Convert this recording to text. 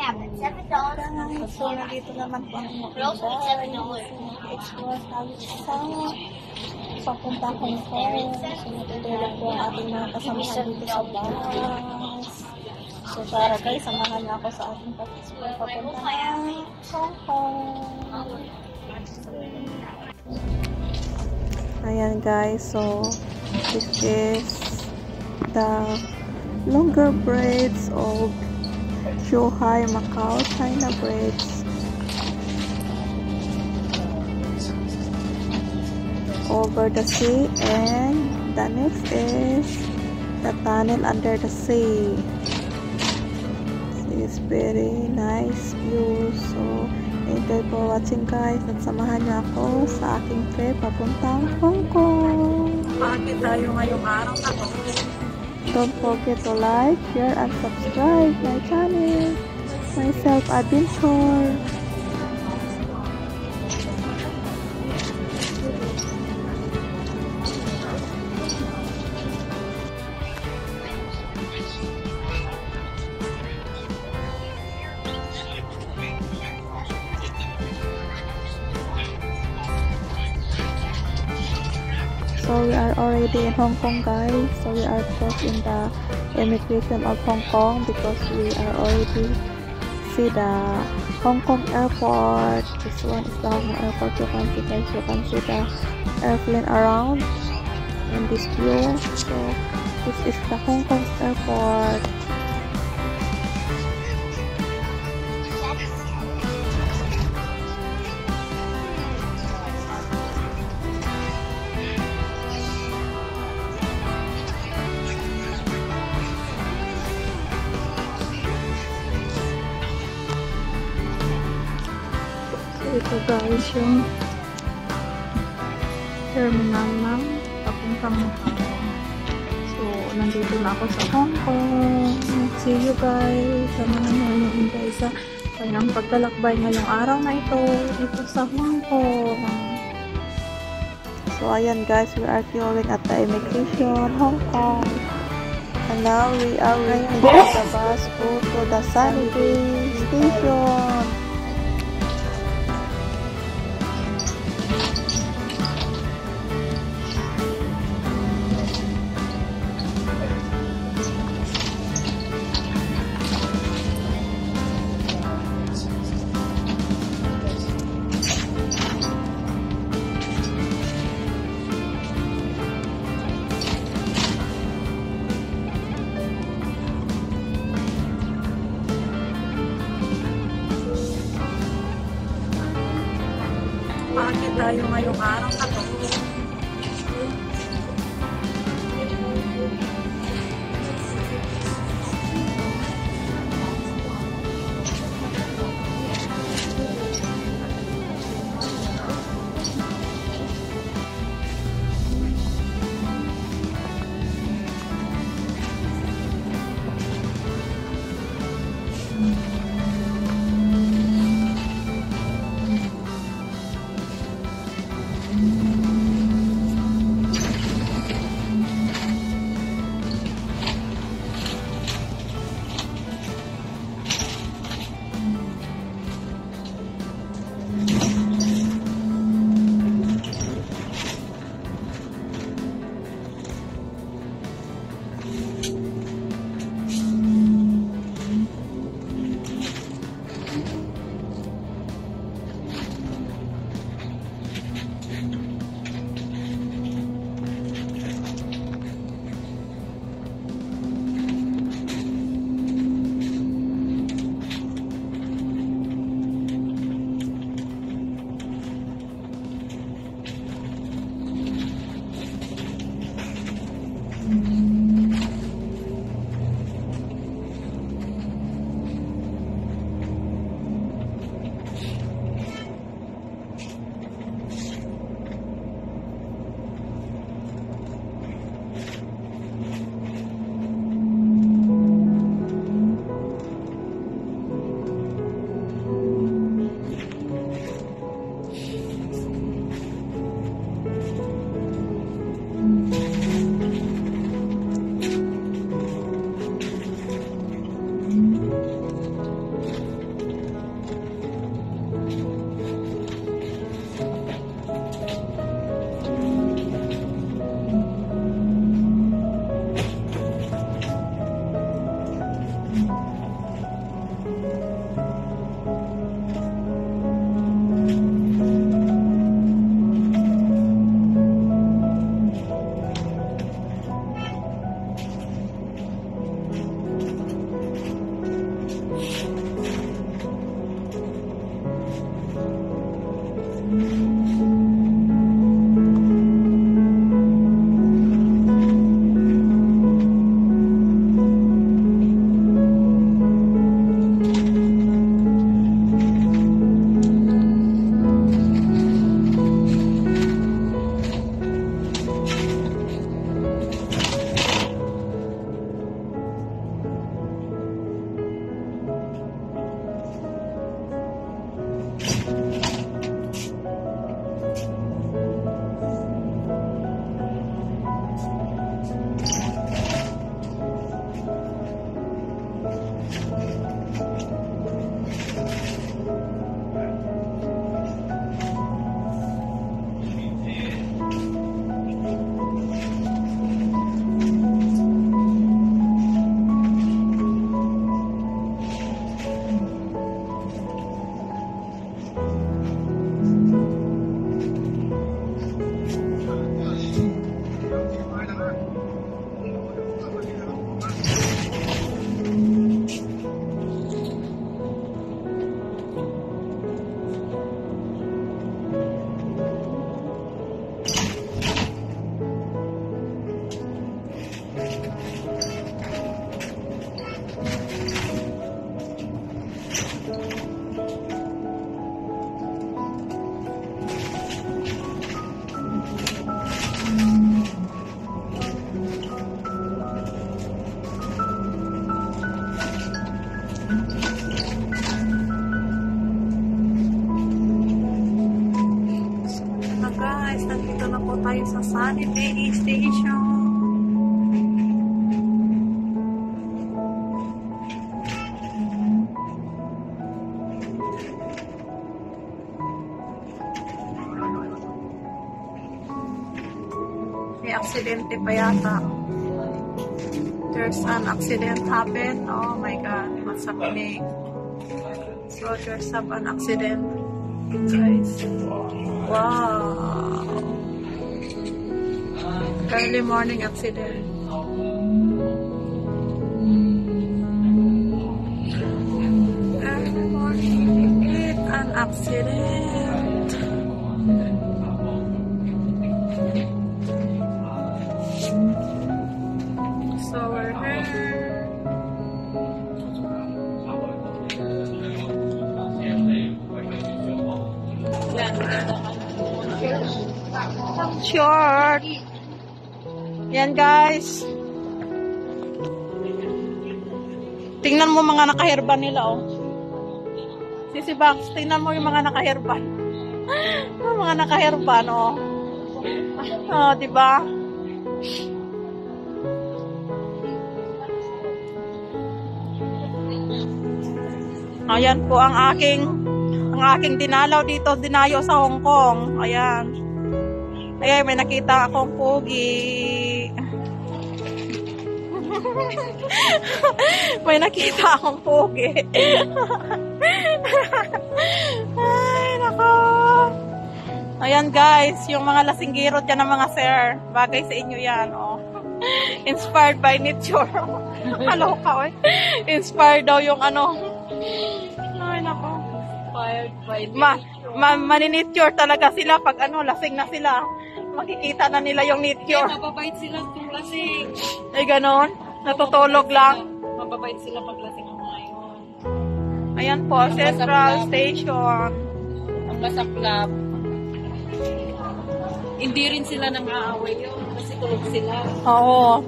So, nandito naman po ang explore tayo sa papunta Hong Kong. So, natutulog po ang ating mga kasamahan dito sa bus. So, tara guys, samahan na ako sa ating pag-explore papunta Hong Kong. Ayan guys, so this is the longer bridge of Zhuhai, Macau, China Bridge. Over the sea, and the next is the tunnel under the sea. It's very nice view. So enjoy for watching guys, at samahan niyo ako sa aking trip papuntang Hong Kong. Bakit tayo ngayong araw na to? Don't forget to like, share, and subscribe my channel, Myself Adventure. So we are already in Hong Kong guys. So we are close in the immigration of Hong Kong because we are already see the Hong Kong airport. This one is the Hong Kong airport. You can see guys, you can see the airplane around in this view. So this is the Hong Kong airport. Ito guys yung terminal ng papuntang Macau. So, nandito na ako sa Hong Kong. See you guys. Samahan nyo yung enjoy sa kanyang paglalakbay ngayong araw na ito dito sa Hong Kong. So, ayan guys, we are queuing at the immigration Hong Kong. And now we are waiting for the bus go to the Sunny Station. Bakit tayo ngayong araw na to? aksidente pa yata. There's an accident happened. Oh my God, what's happening? So there's an accident, guys. Wow. Early morning accident. Early morning, an accident. So we're here. Short. Yan guys. Tingnan mo mga nakaherban nila oh. Sisi Bax, tingnan mo yung mga nakaherban. Mga nakaherban oh. Oh, di ba? Ayan po ang aking dinalaw dito, dinayo sa Hong Kong. Ayan. Ayan, may nakita akong pogi. May nakita akong pogi. Ay, nako. Ayan guys, yung mga lasinggiro dyan ng mga sir. Bagay sa inyo yan, oh. Inspired by nature. Hello ka, eh. Inspired daw yung ano. Ay, nako. Inspired by Maninature talaga sila pag ano, lasing na sila. Makikita na nila yung nature. Mababait sila kung lasing. Ay, ganon. Natutulog lang. Mababait sila pag lasing ang mga yun. Ayan po, Central Station. Ang masaklap. Hindi rin sila nang aaway yun kasi tulog sila. Oo.